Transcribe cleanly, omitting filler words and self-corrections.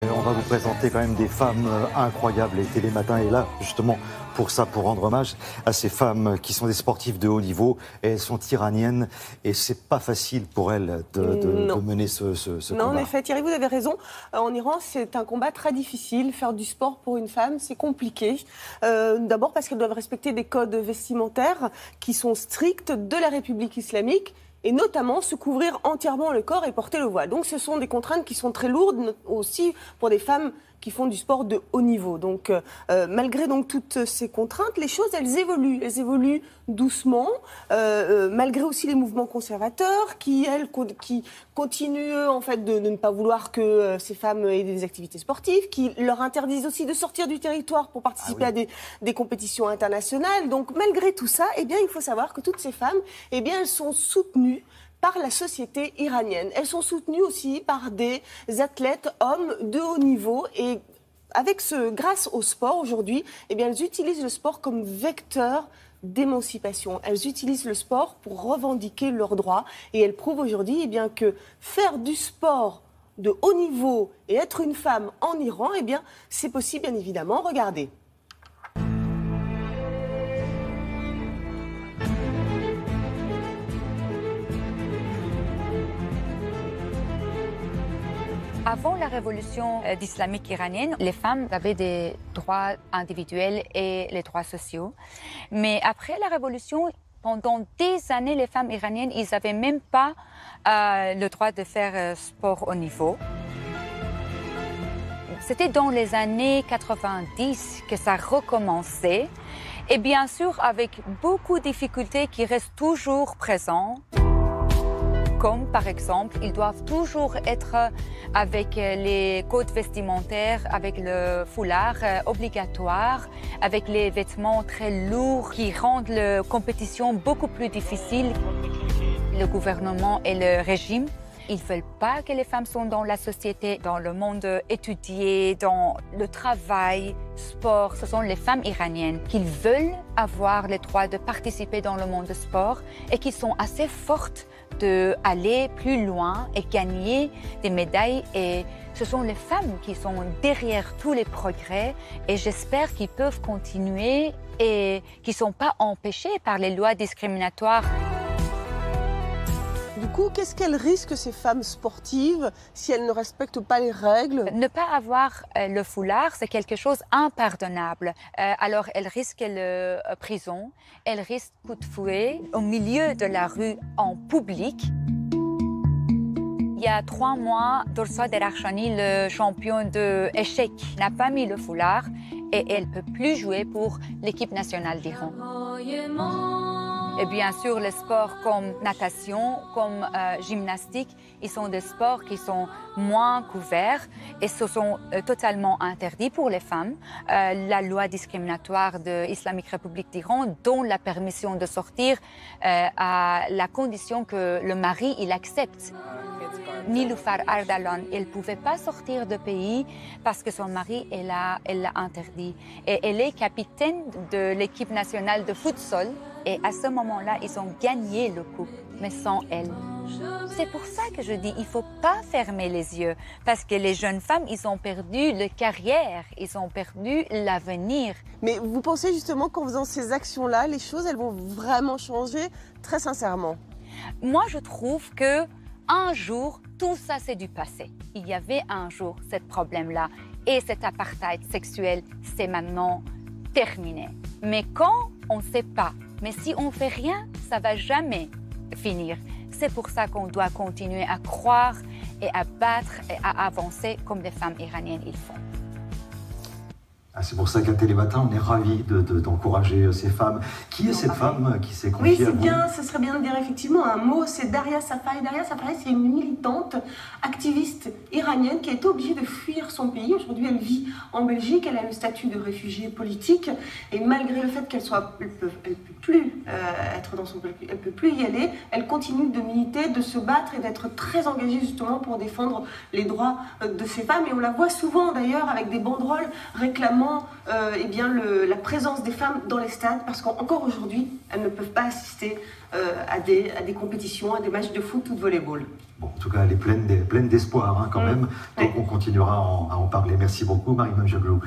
On va vous présenter quand même des femmes incroyables et Télématin est là justement pour ça, pour rendre hommage à ces femmes qui sont des sportives de haut niveau et elles sont iraniennes et c'est pas facile pour elles de mener ce Non, combat. en effet, Thierry, vous avez raison. En Iran, c'est un combat très difficile. Faire du sport pour une femme, c'est compliqué. D'abord parce qu'elles doivent respecter des codes vestimentaires qui sont stricts de la République islamique, et notamment se couvrir entièrement le corps et porter le voile. Donc ce sont des contraintes qui sont très lourdes aussi pour des femmes qui font du sport de haut niveau. Donc malgré donc toutes ces contraintes, les choses elles évoluent doucement, malgré aussi les mouvements conservateurs qui continuent en fait de ne pas vouloir que ces femmes aient des activités sportives, qui leur interdisent aussi de sortir du territoire pour participer à des compétitions internationales. Donc malgré tout ça, eh bien il faut savoir que toutes ces femmes, eh bien elles sont soutenues par la société iranienne. Elles sont soutenues aussi par des athlètes hommes de haut niveau et grâce au sport aujourd'hui, eh bien elles utilisent le sport comme vecteur d'émancipation. Elles utilisent le sport pour revendiquer leurs droits et elles prouvent aujourd'hui eh bien que faire du sport de haut niveau et être une femme en Iran, eh bien c'est possible bien évidemment. Regardez. Avant la révolution islamique iranienne, les femmes avaient des droits individuels et les droits sociaux. Mais après la révolution, pendant des années, les femmes iraniennes, ils n'avaient même pas le droit de faire sport au niveau. C'était dans les années 90 que ça recommençait. Et bien sûr, avec beaucoup de difficultés qui restent toujours présentes. Comme par exemple, ils doivent toujours être avec les codes vestimentaires, avec le foulard obligatoire, avec les vêtements très lourds qui rendent la compétition beaucoup plus difficile. Le gouvernement et le régime, ils ne veulent pas que les femmes soient dans la société, dans le monde étudié, dans le travail, sport. Ce sont les femmes iraniennes qui veulent avoir le droit de participer dans le monde du sport et qui sont assez fortes d'aller plus loin et gagner des médailles. Et ce sont les femmes qui sont derrière tous les progrès et j'espère qu'ils peuvent continuer et qu'ils ne sont pas empêchés par les lois discriminatoires. Du coup, qu'est-ce qu'elles risquent, ces femmes sportives, si elles ne respectent pas les règles? Ne pas avoir le foulard, c'est quelque chose d'impardonnable. Alors, elles risquent la prison, elles risquent coup de fouet au milieu de la rue en public. Il y a 3 mois, Dorsa Derakhshani, le champion d'échecs, n'a pas mis le foulard et elle ne peut plus jouer pour l'équipe nationale d'Iran. Et bien sûr, les sports comme natation, comme gymnastique, ils sont des sports qui sont moins couverts et ce sont totalement interdits pour les femmes. La loi discriminatoire de l'Islamique République d'Iran donne la permission de sortir à la condition que le mari il accepte. Niloufar Ardalan, elle ne pouvait pas sortir du pays parce que son mari, elle l'a interdit. Et elle est capitaine de l'équipe nationale de futsal. Et à ce moment-là, ils ont gagné le coupe, mais sans elle. C'est pour ça que je dis, il ne faut pas fermer les yeux. Parce que les jeunes femmes, ils ont perdu leur carrière, ils ont perdu l'avenir. Mais vous pensez justement qu'en faisant ces actions-là, les choses, elles vont vraiment changer, très sincèrement? Moi, je trouve que un jour, tout ça, c'est du passé. Il y avait un jour ce problème-là. Et cet apartheid sexuel, c'est maintenant terminé. Mais quand, on ne sait pas. Mais si on ne fait rien, ça ne va jamais finir. C'est pour ça qu'on doit continuer à croire et à battre et à avancer comme les femmes iraniennes ils font. C'est pour ça qu'à Télématin, on est ravis d'encourager ces femmes. Qui est cette femme qui s'est confiée Oui, c'est à vous? bien, ce serait bien de dire effectivement un mot, c'est Daria Safai. Daria Safai, c'est une militante activiste iranienne qui a été obligée de fuir son pays. Aujourd'hui, elle vit en Belgique, elle a le statut de réfugiée politique et malgré le fait qu'elle peut plus être dans son pays, elle peut plus y aller, elle continue de militer, de se battre et d'être très engagée justement pour défendre les droits de ces femmes. Et on la voit souvent d'ailleurs avec des banderoles réclamant vraiment eh bien, la présence des femmes dans les stades, parce qu'encore aujourd'hui, elles ne peuvent pas assister à des compétitions, à des matchs de foot ou de volleyball. Bon, en tout cas, elle est pleine d'espoir quand même, donc on continuera à en parler. Merci beaucoup, Marie-Mame Jablot.